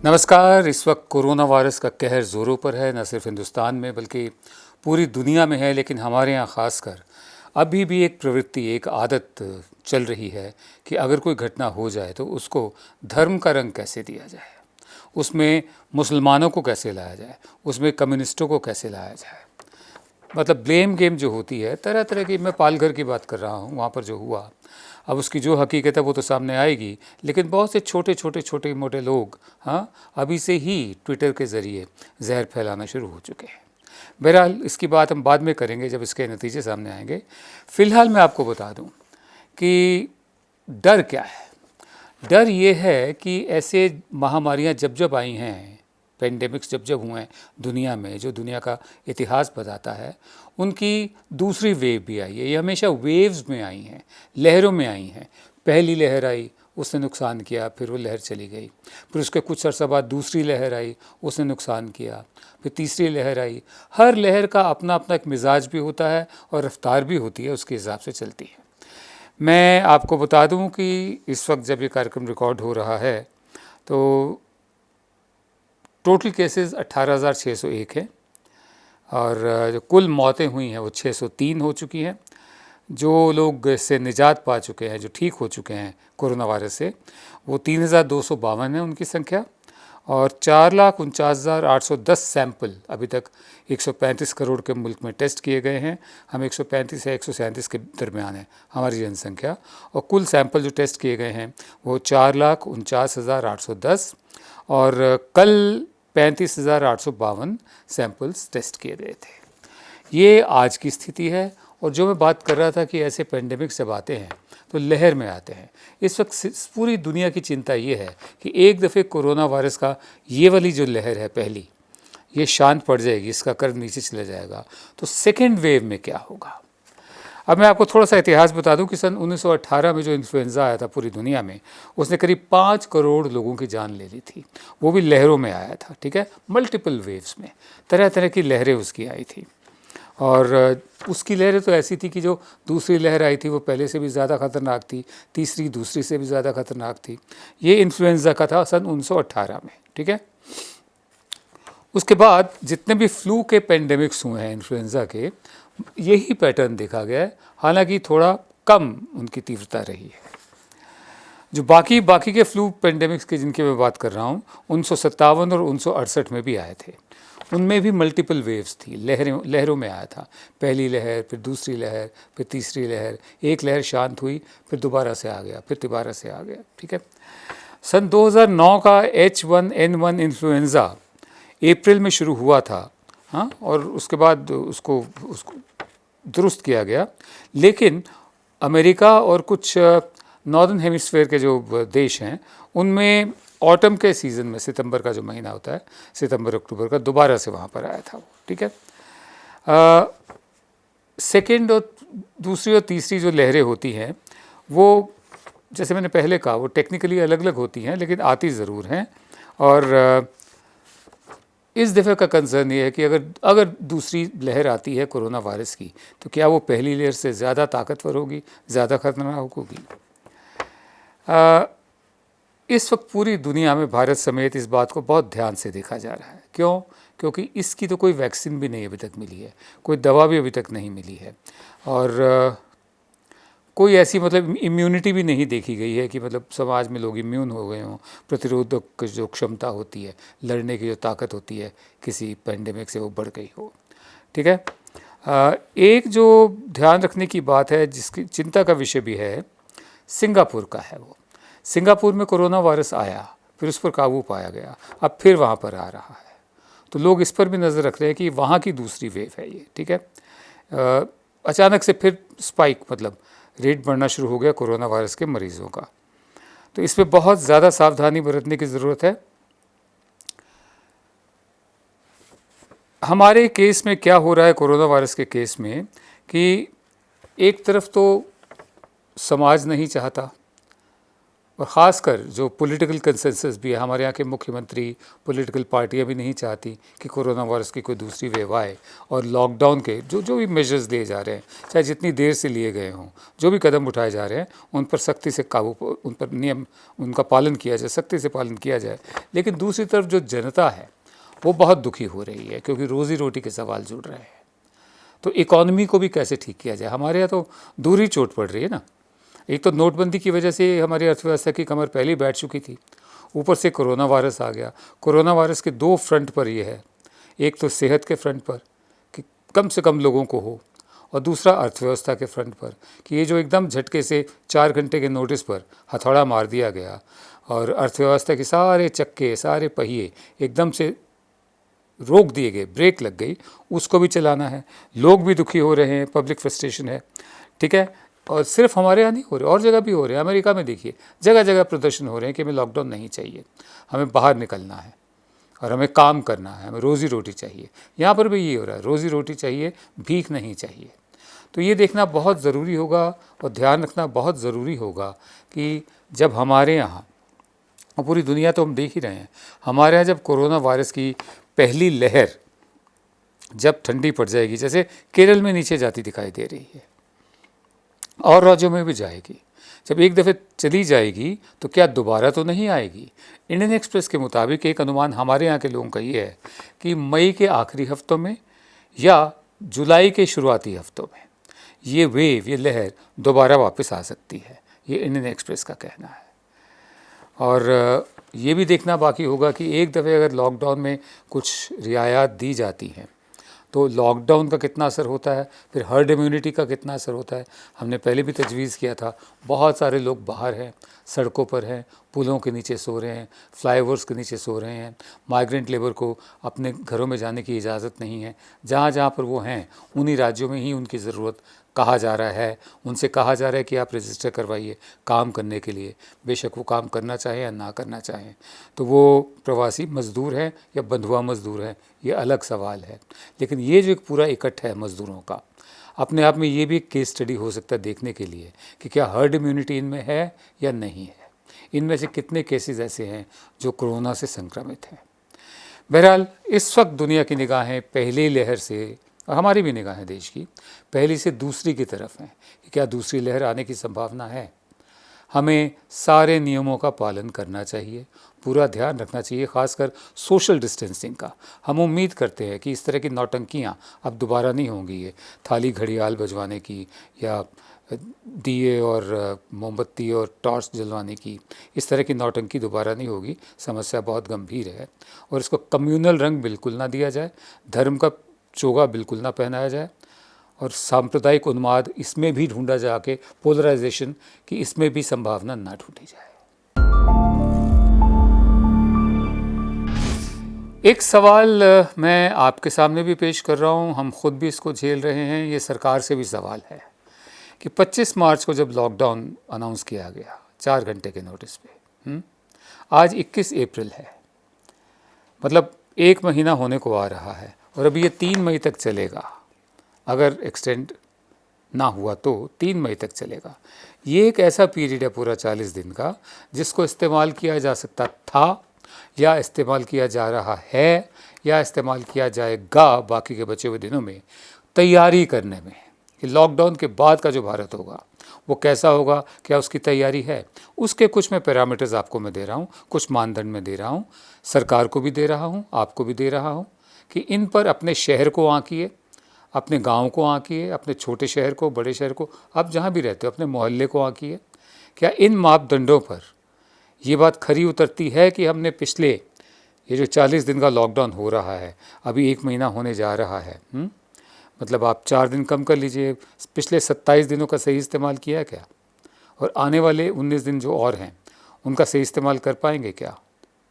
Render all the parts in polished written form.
नमस्कार। इस वक्त कोरोना वायरस का कहर ज़ोरों पर है, न सिर्फ हिंदुस्तान में बल्कि पूरी दुनिया में है। लेकिन हमारे यहाँ ख़ासकर अभी भी एक प्रवृत्ति, एक आदत चल रही है कि अगर कोई घटना हो जाए तो उसको धर्म का रंग कैसे दिया जाए, उसमें मुसलमानों को कैसे लाया जाए, उसमें कम्युनिस्टों को कैसे लाया जाए। मतलब ब्लेम गेम जो होती है तरह तरह की। मैं पालघर की बात कर रहा हूँ, वहाँ पर जो हुआ, अब उसकी जो हकीकत है वो तो सामने आएगी। लेकिन बहुत से छोटे मोटे लोग अभी से ही ट्विटर के ज़रिए जहर फैलाना शुरू हो चुके हैं। बहरहाल इसकी बात हम बाद में करेंगे जब इसके नतीजे सामने आएंगे। फ़िलहाल मैं आपको बता दूं कि डर क्या है। डर ये है कि ऐसे महामारियां जब जब आई हैं, पेंडेमिक्स जब जब हुए हैं दुनिया में, जो दुनिया का इतिहास बताता है, उनकी दूसरी वेव भी आई है। ये हमेशा वेव्स में आई हैं, लहरों में आई हैं। पहली लहर आई, उसने नुकसान किया, फिर वो लहर चली गई। फिर उसके कुछ अर्सा बाद दूसरी लहर आई, उसने नुकसान किया, फिर तीसरी लहर आई। हर लहर का अपना अपना एक मिजाज भी होता है और रफ्तार भी होती है, उसके हिसाब से चलती है। मैं आपको बता दूं कि इस वक्त जब ये कार्यक्रम रिकॉर्ड हो रहा है तो टोटल केसेस 18,601 हैं और जो कुल मौतें हुई हैं वो 603 हो चुकी हैं। जो लोग इससे निजात पा चुके हैं, जो ठीक हो चुके हैं कोरोना वायरस से, वो 3,252 है उनकी संख्या। और 4,49,810 सैंपल अभी तक 135 करोड़ के मुल्क में टेस्ट किए गए हैं। हम 135 या 137 के दरमियान है हमारी जनसंख्या। और कुल सैंपल जो टेस्ट किए गए हैं वो 4,49,810 और कल 35,852 सैंपल्स टेस्ट किए गए थे। ये आज की स्थिति है। और जो मैं बात कर रहा था कि ऐसे पेंडेमिक जब आते हैं तो लहर में आते हैं, इस वक्त पूरी दुनिया की चिंता ये है कि एक दफ़े कोरोना वायरस का ये वाली जो लहर है पहली, ये शांत पड़ जाएगी, इसका कर्व नीचे चला जाएगा, तो सेकेंड वेव में क्या होगा। अब मैं आपको थोड़ा सा इतिहास बता दूं कि सन 1918 में जो इन्फ्लुएंज़ा आया था पूरी दुनिया में, उसने करीब 5 करोड़ लोगों की जान ले ली थी। वो भी लहरों में आया था, ठीक है, मल्टीपल वेव्स में, तरह तरह की लहरें उसकी आई थी। और उसकी लहरें तो ऐसी थी कि जो दूसरी लहर आई थी वो पहले से भी ज़्यादा ख़तरनाक थी, तीसरी दूसरी से भी ज़्यादा ख़तरनाक थी। ये इन्फ्लुएंज़ा का था सन 1918 में, ठीक है। उसके बाद जितने भी फ्लू के पेंडेमिक्स हुए हैं इन्फ्लुएंज़ा के, यही पैटर्न देखा गया है, हालांकि थोड़ा कम उनकी तीव्रता रही है। जो बाकी के फ्लू पेंडेमिक्स के जिनकी मैं बात कर रहा हूँ, 1957 और 1968 में भी आए थे। उनमें भी मल्टीपल वेव्स थी, लहरों में आया था। पहली लहर, फिर दूसरी लहर, फिर तीसरी लहर, एक लहर शांत हुई, फिर दोबारा से आ गया, फिर दोबारा से आ गया, ठीक है। सन 2009 का H1N1 इन्फ्लुएंज़ा अप्रैल में शुरू हुआ था, हाँ, और उसके बाद उसको दुरुस्त किया गया। लेकिन अमेरिका और कुछ नॉर्दर्न हेमिस्फीयर के जो देश हैं, उनमें ऑटम के सीज़न में, सितंबर का जो महीना होता है, सितंबर अक्टूबर का, दोबारा से वहाँ पर आया था वो, ठीक है। सेकेंड और दूसरी और तीसरी जो लहरें होती हैं वो, जैसे मैंने पहले कहा, वो टेक्निकली अलग अलग होती हैं लेकिन आती ज़रूर हैं। और इस दफ़े का कंसर्न ये है कि अगर दूसरी लहर आती है कोरोना वायरस की, तो क्या वो पहली लहर से ज़्यादा ताकतवर होगी, ज़्यादा खतरनाक होगी। इस वक्त पूरी दुनिया में, भारत समेत, इस बात को बहुत ध्यान से देखा जा रहा है। क्यों? क्योंकि इसकी तो कोई वैक्सीन भी नहीं अभी तक मिली है, कोई दवा भी अभी तक नहीं मिली है, और कोई ऐसी मतलब इम्यूनिटी भी नहीं देखी गई है कि मतलब समाज में लोग इम्यून हो गए हों, प्रतिरोधक जो क्षमता होती है, लड़ने की जो ताकत होती है किसी पेंडेमिक से, वो बढ़ गई हो, ठीक है। एक जो ध्यान रखने की बात है, जिसकी चिंता का विषय भी है, सिंगापुर का है। वो सिंगापुर में कोरोना वायरस आया, फिर उस पर काबू पाया गया, अब फिर वहाँ पर आ रहा है। तो लोग इस पर भी नज़र रख रहे हैं कि वहाँ की दूसरी वेव है ये, ठीक है। अचानक से फिर स्पाइक, मतलब रेट बढ़ना शुरू हो गया कोरोना वायरस के मरीज़ों का। तो इसमें बहुत ज़्यादा सावधानी बरतने की ज़रूरत है। हमारे केस में क्या हो रहा है कोरोना वायरस के केस में, कि एक तरफ तो समाज नहीं चाहता, और ख़ासकर जो पॉलिटिकल कंसेंसस भी है, हमारे यहाँ के मुख्यमंत्री, पॉलिटिकल पार्टियाँ भी नहीं चाहती कि कोरोना वायरस की कोई दूसरी वेव आए, और लॉकडाउन के जो भी मेजर्स लिए जा रहे हैं, चाहे जितनी देर से लिए गए हों, जो भी कदम उठाए जा रहे हैं, उन पर सख्ती से उन पर नियम उनका पालन किया जाए, सख्ती से पालन किया जाए। लेकिन दूसरी तरफ जो जनता है वो बहुत दुखी हो रही है, क्योंकि रोज़ी रोटी के सवाल जुड़ रहे हैं। तो इकॉनमी को भी कैसे ठीक किया जाए, हमारे यहाँ तो दूर ही चोट पड़ रही है ना। एक तो नोटबंदी की वजह से हमारी अर्थव्यवस्था की कमर पहले ही बैठ चुकी थी, ऊपर से कोरोना वायरस आ गया। कोरोना वायरस के दो फ्रंट पर ये है, एक तो सेहत के फ्रंट पर कि कम से कम लोगों को हो, और दूसरा अर्थव्यवस्था के फ्रंट पर कि ये जो एकदम झटके से 4 घंटे के नोटिस पर हथौड़ा मार दिया गया और अर्थव्यवस्था के सारे चक्के, सारे पहिए एकदम से रोक दिए गए, ब्रेक लग गई, उसको भी चलाना है। लोग भी दुखी हो रहे हैं, पब्लिक फ्रस्ट्रेशन है, ठीक है। और सिर्फ हमारे यहाँ नहीं हो रहे, और जगह भी हो रहे हैं। अमेरिका में देखिए, जगह जगह प्रदर्शन हो रहे हैं कि हमें लॉकडाउन नहीं चाहिए, हमें बाहर निकलना है और हमें काम करना है, हमें रोज़ी रोटी चाहिए। यहाँ पर भी ये हो रहा है, रोज़ी रोटी चाहिए, भीख नहीं चाहिए। तो ये देखना बहुत ज़रूरी होगा और ध्यान रखना बहुत ज़रूरी होगा कि जब हमारे यहाँ, और पूरी दुनिया तो हम देख ही रहे हैं, हमारे यहाँ जब कोरोना वायरस की पहली लहर जब ठंडी पड़ जाएगी, जैसे केरल में नीचे जाती दिखाई दे रही है और राज्यों में भी जाएगी, जब एक दफ़े चली जाएगी तो क्या दोबारा तो नहीं आएगी। इंडियन एक्सप्रेस के मुताबिक एक अनुमान हमारे यहाँ के लोगों का ये है कि मई के आखिरी हफ्तों में या जुलाई के शुरुआती हफ्तों में ये वेव, ये लहर दोबारा वापस आ सकती है। ये इंडियन एक्सप्रेस का कहना है। और ये भी देखना बाकी होगा कि एक दफ़े अगर लॉकडाउन में कुछ रियायत दी जाती हैं तो लॉकडाउन का कितना असर होता है, फिर हर्ड इम्यूनिटी का कितना असर होता है। हमने पहले भी तजवीज़ किया था, बहुत सारे लोग बाहर हैं, सड़कों पर हैं, पुलों के नीचे सो रहे हैं, फ्लाईओवर्स के नीचे सो रहे हैं। माइग्रेंट लेबर को अपने घरों में जाने की इजाज़त नहीं है। जहाँ जहाँ पर वो हैं उन्हीं राज्यों में ही उनकी ज़रूरत कहा जा रहा है, उनसे कहा जा रहा है कि आप रजिस्टर करवाइए काम करने के लिए। बेशक वो काम करना चाहें या ना करना चाहें। तो वो प्रवासी मज़दूर हैं या बंधुआ मज़दूर हैं, ये अलग सवाल है। लेकिन ये जो एक पूरा इकट्ठा है मज़दूरों का, अपने आप में ये भी एक केस स्टडी हो सकता है देखने के लिए कि क्या हर्ड इम्यूनिटी इनमें है या नहीं है। इनमें से कितने केसेस ऐसे हैं जो कोरोना से संक्रमित हैं। बहरहाल इस वक्त दुनिया की निगाहें पहली लहर से, और हमारी भी निगाहें देश की, पहली से दूसरी की तरफ हैं कि क्या दूसरी लहर आने की संभावना है। हमें सारे नियमों का पालन करना चाहिए, पूरा ध्यान रखना चाहिए, ख़ासकर सोशल डिस्टेंसिंग का। हम उम्मीद करते हैं कि इस तरह की नौटंकियाँ अब दोबारा नहीं होंगी। ये थाली घड़ियाल बजवाने की या दिए और मोमबत्ती और टॉर्च जलवाने की, इस तरह की नौटंकी दोबारा नहीं होगी। समस्या बहुत गंभीर है और इसको कम्युनल रंग बिल्कुल ना दिया जाए, धर्म का चोगा बिल्कुल ना पहनाया जाए, और सांप्रदायिक उन्माद इसमें भी ढूंढा जाके, पोलराइजेशन की इसमें भी संभावना ना ढूंढी जाए। एक सवाल मैं आपके सामने भी पेश कर रहा हूँ, हम खुद भी इसको झेल रहे हैं। ये सरकार से भी सवाल है कि 25 मार्च को जब लॉकडाउन अनाउंस किया गया 4 घंटे के नोटिस पे, आज 21 अप्रैल है, मतलब 1 महीना होने को आ रहा है और अभी ये 3 मई तक चलेगा। अगर एक्सटेंड ना हुआ तो 3 मई तक चलेगा। ये एक ऐसा पीरियड है पूरा 40 दिन का जिसको इस्तेमाल किया जा सकता था, या इस्तेमाल किया जा रहा है, या इस्तेमाल किया जाएगा बाकी के बचे हुए दिनों में तैयारी करने में कि लॉकडाउन के बाद का जो भारत होगा वो कैसा होगा, क्या उसकी तैयारी है। उसके कुछ मैं पैरामीटर्स आपको मैं दे रहा हूँ, कुछ मानदंड में दे रहा हूँ, सरकार को भी दे रहा हूँ, आपको भी दे रहा हूँ कि इन पर अपने शहर को आंकिए, अपने गांव को आंकिए, अपने छोटे शहर को, बड़े शहर को, आप जहां भी रहते हो अपने मोहल्ले को आंकिए। क्या इन मापदंडों पर ये बात खरी उतरती है कि हमने पिछले ये जो 40 दिन का लॉकडाउन हो रहा है, अभी 1 महीना होने जा रहा है, मतलब आप 4 दिन कम कर लीजिए, पिछले 27 दिनों का सही इस्तेमाल किया है क्या, और आने वाले 19 दिन जो और हैं उनका सही इस्तेमाल कर पाएंगे क्या।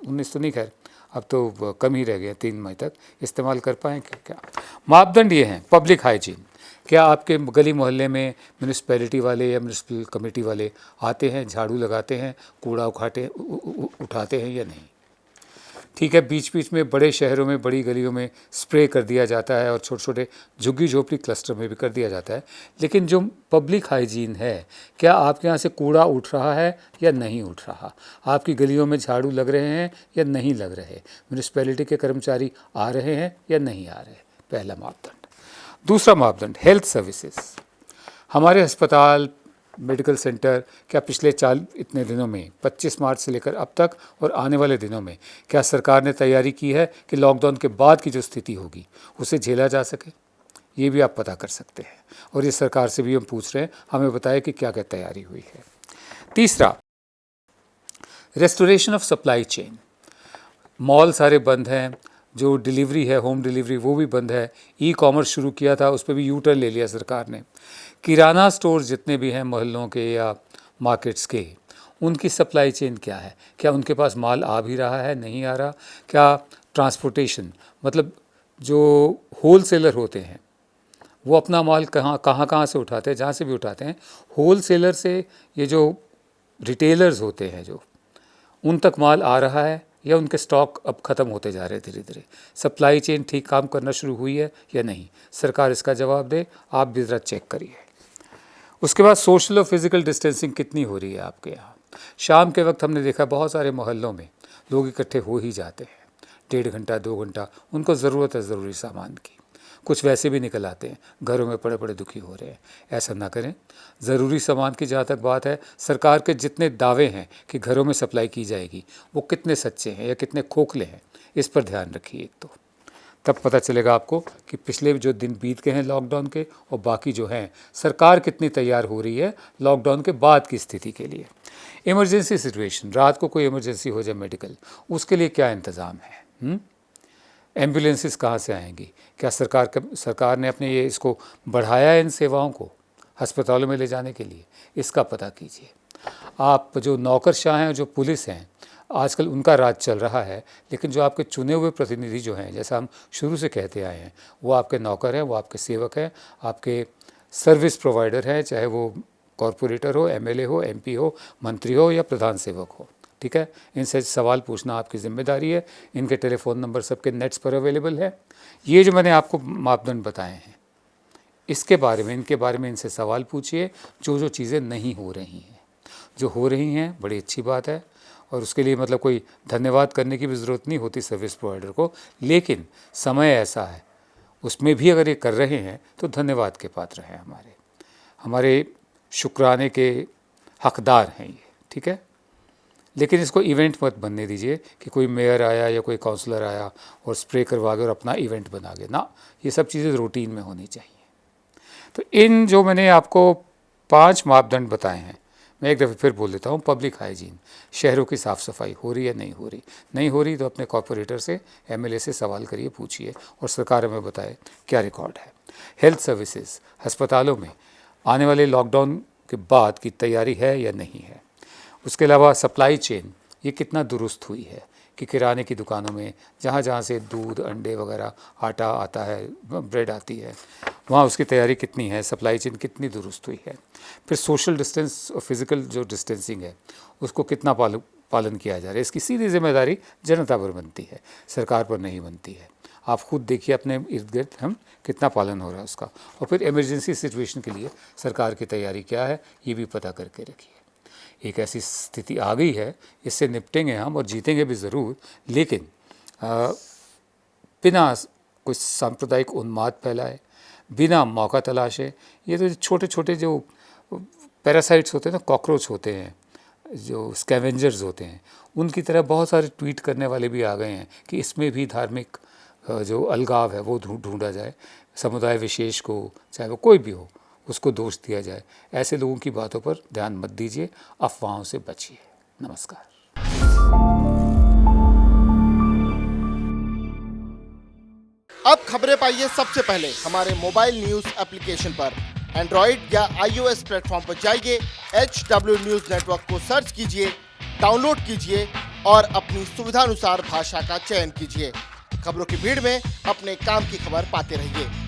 19 तो नहीं, खैर अब तो कम ही रह गए, 3 मई तक इस्तेमाल कर पाएंगे क्या। मापदंड ये हैं, पब्लिक हाइजीन, क्या आपके गली मोहल्ले में म्यूनिसिपैलिटी वाले या म्यूनिसिपल कमेटी वाले आते हैं, झाड़ू लगाते हैं, कूड़ा उठाते हैं या नहीं। ठीक है, बीच बीच में बड़े शहरों में, बड़ी गलियों में स्प्रे कर दिया जाता है और छोटे छोटे झुग्गी झोपड़ी क्लस्टर में भी कर दिया जाता है, लेकिन जो पब्लिक हाइजीन है, क्या आपके यहाँ से कूड़ा उठ रहा है या नहीं उठ रहा, आपकी गलियों में झाड़ू लग रहे हैं या नहीं लग रहे, म्यूनिसिपैलिटी के कर्मचारी आ रहे हैं या नहीं आ रहे, पहला मापदंड। दूसरा मापदंड, हेल्थ सर्विसेज। हमारे अस्पताल, मेडिकल सेंटर क्या पिछले इतने दिनों में 25 मार्च से लेकर अब तक और आने वाले दिनों में क्या सरकार ने तैयारी की है कि लॉकडाउन के बाद की जो स्थिति होगी उसे झेला जा सके? ये भी आप पता कर सकते हैं, और ये सरकार से भी हम पूछ रहे हैं, हमें बताएं कि क्या क्या तैयारी हुई है। तीसरा, restoration of supply chain. Mall सारे बंद हैं, जो डिलीवरी है, होम डिलीवरी, वो भी बंद है। ई कॉमर्स शुरू किया था, उस पर भी यू टर्न ले लिया सरकार ने। किराना स्टोर जितने भी हैं मोहल्लों के या मार्केट्स के, उनकी सप्लाई चेन क्या है? क्या उनके पास माल आ भी रहा है, नहीं आ रहा? क्या ट्रांसपोर्टेशन, मतलब जो होल सेलर होते हैं वो अपना माल कहाँ से उठाते हैं, जहाँ से भी उठाते हैं, होल सेलर से ये जो रिटेलर्स होते हैं जो, उन तक माल आ रहा है या उनके स्टॉक अब ख़त्म होते जा रहे हैं धीरे धीरे? सप्लाई चेन ठीक काम करना शुरू हुई है या नहीं? सरकार इसका जवाब दे, आप भी ज़रा चेक करिए। उसके बाद सोशल और फिज़िकल डिस्टेंसिंग कितनी हो रही है आपके यहाँ? शाम के वक्त हमने देखा बहुत सारे मोहल्लों में लोग इकट्ठे हो ही जाते हैं, 1.5 घंटा 2 घंटा उनको ज़रूरत है ज़रूरी सामान की, कुछ वैसे भी निकल आते हैं, घरों में पड़े पड़े दुखी हो रहे हैं। ऐसा ना करें। ज़रूरी सामान की जहाँ तक बात है, सरकार के जितने दावे हैं कि घरों में सप्लाई की जाएगी, वो कितने सच्चे हैं या कितने खोखले हैं, इस पर ध्यान रखिए एक तो। तब पता चलेगा आपको कि पिछले जो दिन बीत गए हैं लॉकडाउन के और बाकी जो हैं, सरकार कितनी तैयार हो रही है लॉकडाउन के बाद की स्थिति के लिए। इमरजेंसी सिचुएशन, रात को कोई इमरजेंसी हो जाए मेडिकल, उसके लिए क्या इंतज़ाम है? एम्बुलेंसेस कहाँ से आएंगी? क्या सरकार ने अपने ये इसको बढ़ाया है इन सेवाओं को अस्पतालों में ले जाने के लिए? इसका पता कीजिए। आप जो नौकरशाह हैं, जो पुलिस हैं, आजकल उनका राज चल रहा है, लेकिन जो आपके चुने हुए प्रतिनिधि जो हैं, जैसा हम शुरू से कहते आए हैं, वो आपके नौकर हैं, वो आपके सेवक हैं, आपके सर्विस प्रोवाइडर हैं, चाहे वो कॉरपोरेटर हो, एमएलए हो, एमपी हो, मंत्री हो या प्रधान सेवक हो। ठीक है, इनसे सवाल पूछना आपकी जिम्मेदारी है। इनके टेलीफोन नंबर सबके नेट्स पर अवेलेबल है। ये जो मैंने आपको मापदंड बताए हैं, इनके बारे में इनसे सवाल पूछिए। जो जो चीज़ें नहीं हो रही हैं, जो हो रही हैं बड़ी अच्छी बात है, और उसके लिए मतलब कोई धन्यवाद करने की भी ज़रूरत नहीं होती सर्विस प्रोवाइडर को, लेकिन समय ऐसा है उसमें भी अगर ये कर रहे हैं तो धन्यवाद के पात्र हैं, हमारे शुक्राने के हकदार हैं ये। ठीक है, लेकिन इसको इवेंट मत बनने दीजिए कि कोई मेयर आया या कोई काउंसलर आया और स्प्रे करवा के और अपना इवेंट बना गया ना। ये सब चीज़ें रूटीन में होनी चाहिए। तो इन जो मैंने आपको 5 मापदंड बताए हैं, मैं एक दफ़े फिर बोल देता हूँ। पब्लिक हाइजीन, शहरों की साफ़ सफाई हो रही है, नहीं हो रही? नहीं हो रही तो अपने कॉरपोरेटर से, एमएलए से सवाल करिए, पूछिए और सरकार हमें बताए क्या रिकॉर्ड है। हेल्थ सर्विसेज, अस्पतालों में आने वाले लॉकडाउन के बाद की तैयारी है या नहीं है? उसके अलावा सप्लाई चेन, ये कितना दुरुस्त हुई है कि किराने की दुकानों में जहाँ जहाँ से दूध, अंडे वगैरह, आटा आता है, ब्रेड आती है, वहाँ उसकी तैयारी कितनी है, सप्लाई चेन कितनी दुरुस्त हुई है। फिर सोशल डिस्टेंस और फिज़िकल जो डिस्टेंसिंग है उसको कितना पालन किया जा रहा है। इसकी सीधी जिम्मेदारी जनता पर बनती है, सरकार पर नहीं बनती है। आप खुद देखिए अपने इर्द गिर्द हम कितना पालन हो रहा है उसका। और फिर इमरजेंसी सिचुएशन के लिए सरकार की तैयारी क्या है, ये भी पता करके रखिए। एक ऐसी स्थिति आ गई है, इससे निपटेंगे हम और जीतेंगे भी ज़रूर, लेकिन बिना कुछ सांप्रदायिक उन्माद फैलाए, बिना मौका तलाशे। ये तो छोटे छोटे जो पैरासाइट्स होते हैं ना, कॉकरोच होते हैं, जो स्कैवेंजर्स होते हैं, उनकी तरह बहुत सारे ट्वीट करने वाले भी आ गए हैं कि इसमें भी धार्मिक जो अलगाव है वो ढूंढा जाए, समुदाय विशेष को, चाहे वो कोई भी हो, उसको दोष दिया जाए। ऐसे लोगों की बातों पर ध्यान मत दीजिए, अफवाहों से बचिए। नमस्कार। अब खबरें पाइए सबसे पहले हमारे मोबाइल न्यूज एप्लीकेशन पर। एंड्रॉइड या iOS प्लेटफॉर्म पर जाइए, HW न्यूज नेटवर्क को सर्च कीजिए, डाउनलोड कीजिए और अपनी सुविधानुसार भाषा का चयन कीजिए। खबरों की भीड़ में अपने काम की खबर पाते रहिए।